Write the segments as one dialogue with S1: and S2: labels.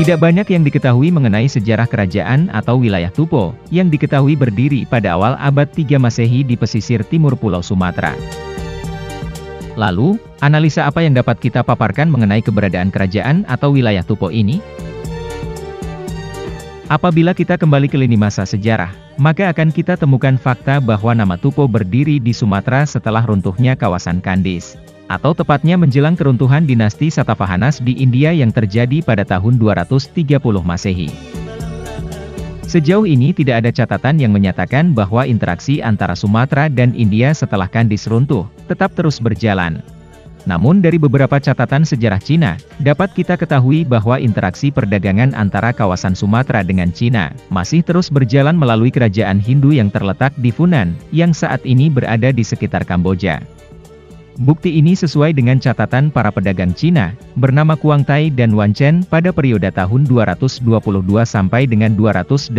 S1: Tidak banyak yang diketahui mengenai sejarah kerajaan atau wilayah Tupo, yang diketahui berdiri pada awal abad 3 Masehi di pesisir timur Pulau Sumatera. Lalu, analisa apa yang dapat kita paparkan mengenai keberadaan kerajaan atau wilayah Tupo ini? Apabila kita kembali ke lini masa sejarah, maka akan kita temukan fakta bahwa nama Tupo berdiri di Sumatera setelah runtuhnya kawasan Kandis, atau tepatnya menjelang keruntuhan dinasti Satavahanas di India yang terjadi pada tahun 230 Masehi. Sejauh ini tidak ada catatan yang menyatakan bahwa interaksi antara Sumatera dan India setelah Kandis runtuh, tetap terus berjalan. Namun dari beberapa catatan sejarah Cina, dapat kita ketahui bahwa interaksi perdagangan antara kawasan Sumatera dengan Cina, masih terus berjalan melalui kerajaan Hindu yang terletak di Funan, yang saat ini berada di sekitar Kamboja. Bukti ini sesuai dengan catatan para pedagang Cina, bernama Kuang Tai dan Wan Chen pada periode tahun 222 sampai dengan 280,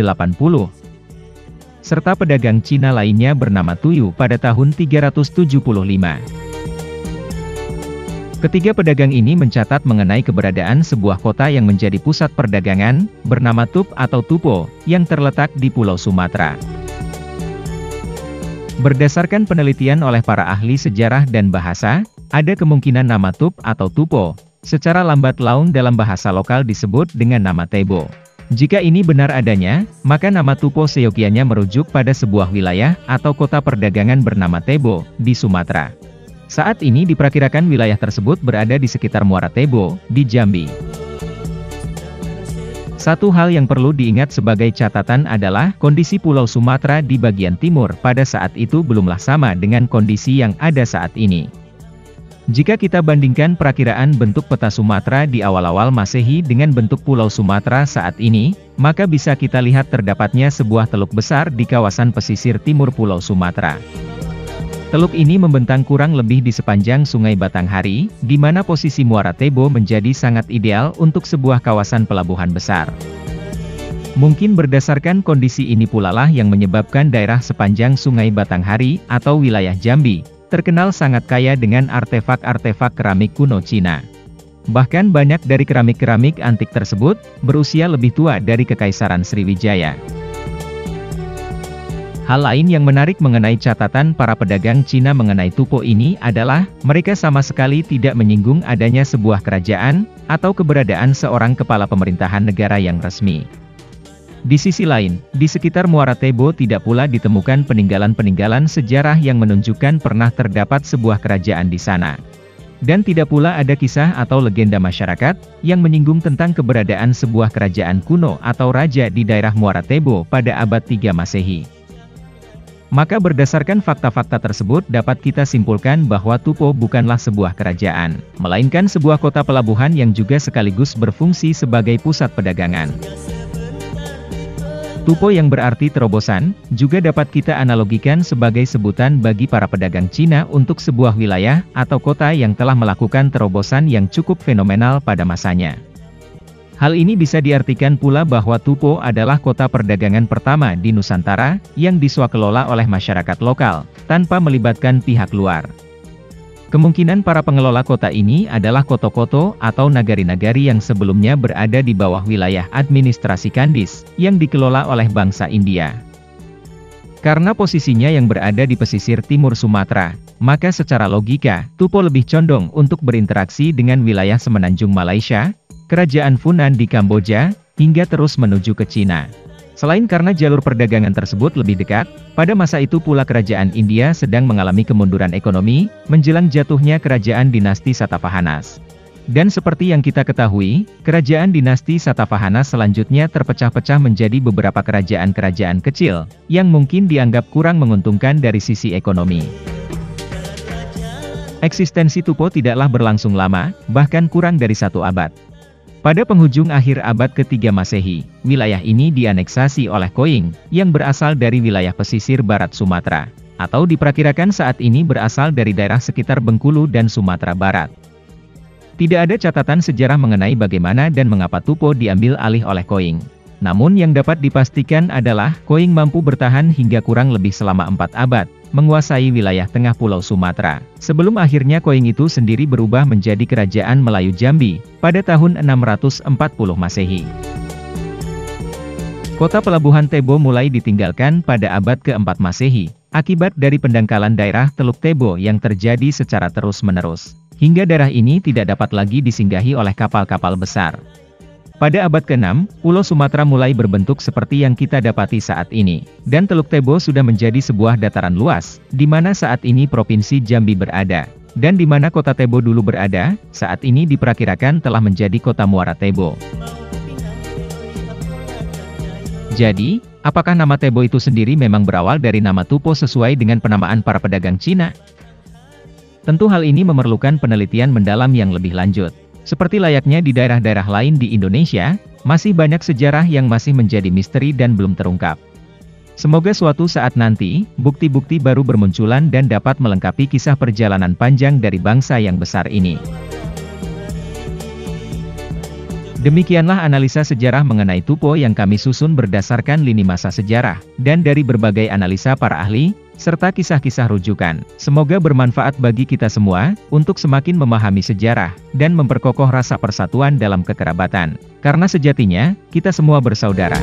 S1: serta pedagang Cina lainnya bernama Tuyu pada tahun 375. Ketiga pedagang ini mencatat mengenai keberadaan sebuah kota yang menjadi pusat perdagangan, bernama Tup atau Tupo, yang terletak di Pulau Sumatera. Berdasarkan penelitian oleh para ahli sejarah dan bahasa, ada kemungkinan nama Tup atau Tupo, secara lambat laun dalam bahasa lokal disebut dengan nama Tebo. Jika ini benar adanya, maka nama Tupo seyogianya merujuk pada sebuah wilayah atau kota perdagangan bernama Tebo, di Sumatera. Saat ini diperkirakan wilayah tersebut berada di sekitar Muara Tebo, di Jambi. Satu hal yang perlu diingat sebagai catatan adalah kondisi Pulau Sumatera di bagian timur pada saat itu belumlah sama dengan kondisi yang ada saat ini. Jika kita bandingkan perakiraan bentuk peta Sumatera di awal-awal Masehi dengan bentuk Pulau Sumatera saat ini, maka bisa kita lihat terdapatnya sebuah teluk besar di kawasan pesisir timur Pulau Sumatera. Teluk ini membentang kurang lebih di sepanjang Sungai Batanghari, di mana posisi Muara Tebo menjadi sangat ideal untuk sebuah kawasan pelabuhan besar. Mungkin berdasarkan kondisi ini pula lah yang menyebabkan daerah sepanjang Sungai Batanghari, atau wilayah Jambi, terkenal sangat kaya dengan artefak-artefak keramik kuno Cina. Bahkan banyak dari keramik-keramik antik tersebut, berusia lebih tua dari Kekaisaran Sriwijaya. Hal lain yang menarik mengenai catatan para pedagang Cina mengenai Tupo ini adalah, mereka sama sekali tidak menyinggung adanya sebuah kerajaan, atau keberadaan seorang kepala pemerintahan negara yang resmi. Di sisi lain, di sekitar Muara Tebo tidak pula ditemukan peninggalan-peninggalan sejarah yang menunjukkan pernah terdapat sebuah kerajaan di sana. Dan tidak pula ada kisah atau legenda masyarakat, yang menyinggung tentang keberadaan sebuah kerajaan kuno atau raja di daerah Muara Tebo pada abad 3 Masehi. Maka berdasarkan fakta-fakta tersebut dapat kita simpulkan bahwa Tupo bukanlah sebuah kerajaan, melainkan sebuah kota pelabuhan yang juga sekaligus berfungsi sebagai pusat perdagangan. Tupo yang berarti terobosan, juga dapat kita analogikan sebagai sebutan bagi para pedagang Cina untuk sebuah wilayah atau kota yang telah melakukan terobosan yang cukup fenomenal pada masanya. Hal ini bisa diartikan pula bahwa Tupo adalah kota perdagangan pertama di Nusantara, yang diswakelola oleh masyarakat lokal, tanpa melibatkan pihak luar. Kemungkinan para pengelola kota ini adalah koto-koto atau nagari-nagari yang sebelumnya berada di bawah wilayah administrasi Kandis, yang dikelola oleh bangsa India. Karena posisinya yang berada di pesisir timur Sumatera, maka secara logika, Tupo lebih condong untuk berinteraksi dengan wilayah semenanjung Malaysia, Kerajaan Funan di Kamboja, hingga terus menuju ke Cina. Selain karena jalur perdagangan tersebut lebih dekat, pada masa itu pula kerajaan India sedang mengalami kemunduran ekonomi, menjelang jatuhnya kerajaan dinasti Satavahanas. Dan seperti yang kita ketahui, kerajaan dinasti Satavahanas selanjutnya terpecah-pecah menjadi beberapa kerajaan-kerajaan kecil, yang mungkin dianggap kurang menguntungkan dari sisi ekonomi. Eksistensi Tupo tidaklah berlangsung lama, bahkan kurang dari 1 abad. Pada penghujung akhir abad ke-3 Masehi, wilayah ini dianeksasi oleh Koing, yang berasal dari wilayah pesisir barat Sumatera, atau diperkirakan saat ini berasal dari daerah sekitar Bengkulu dan Sumatera Barat. Tidak ada catatan sejarah mengenai bagaimana dan mengapa Tupo diambil alih oleh Koing. Namun yang dapat dipastikan adalah, Koing mampu bertahan hingga kurang lebih selama 4 abad, menguasai wilayah tengah Pulau Sumatera, sebelum akhirnya Koing itu sendiri berubah menjadi Kerajaan Melayu Jambi, pada tahun 640 Masehi. Kota pelabuhan Tebo mulai ditinggalkan pada abad ke-4 Masehi, akibat dari pendangkalan daerah Teluk Tebo yang terjadi secara terus-menerus, hingga daerah ini tidak dapat lagi disinggahi oleh kapal-kapal besar. Pada abad ke-6, Pulau Sumatera mulai berbentuk seperti yang kita dapati saat ini, dan Teluk Tebo sudah menjadi sebuah dataran luas, di mana saat ini Provinsi Jambi berada, dan di mana kota Tebo dulu berada, saat ini diperkirakan telah menjadi kota Muara Tebo. Jadi, apakah nama Tebo itu sendiri memang berawal dari nama Tupo sesuai dengan penamaan para pedagang Cina? Tentu hal ini memerlukan penelitian mendalam yang lebih lanjut. Seperti layaknya di daerah-daerah lain di Indonesia, masih banyak sejarah yang masih menjadi misteri dan belum terungkap. Semoga suatu saat nanti, bukti-bukti baru bermunculan dan dapat melengkapi kisah perjalanan panjang dari bangsa yang besar ini. Demikianlah analisa sejarah mengenai Tupo yang kami susun berdasarkan lini masa sejarah, dan dari berbagai analisa para ahli, serta kisah-kisah rujukan. Semoga bermanfaat bagi kita semua, untuk semakin memahami sejarah, dan memperkokoh rasa persatuan dalam kekerabatan. Karena sejatinya, kita semua bersaudara.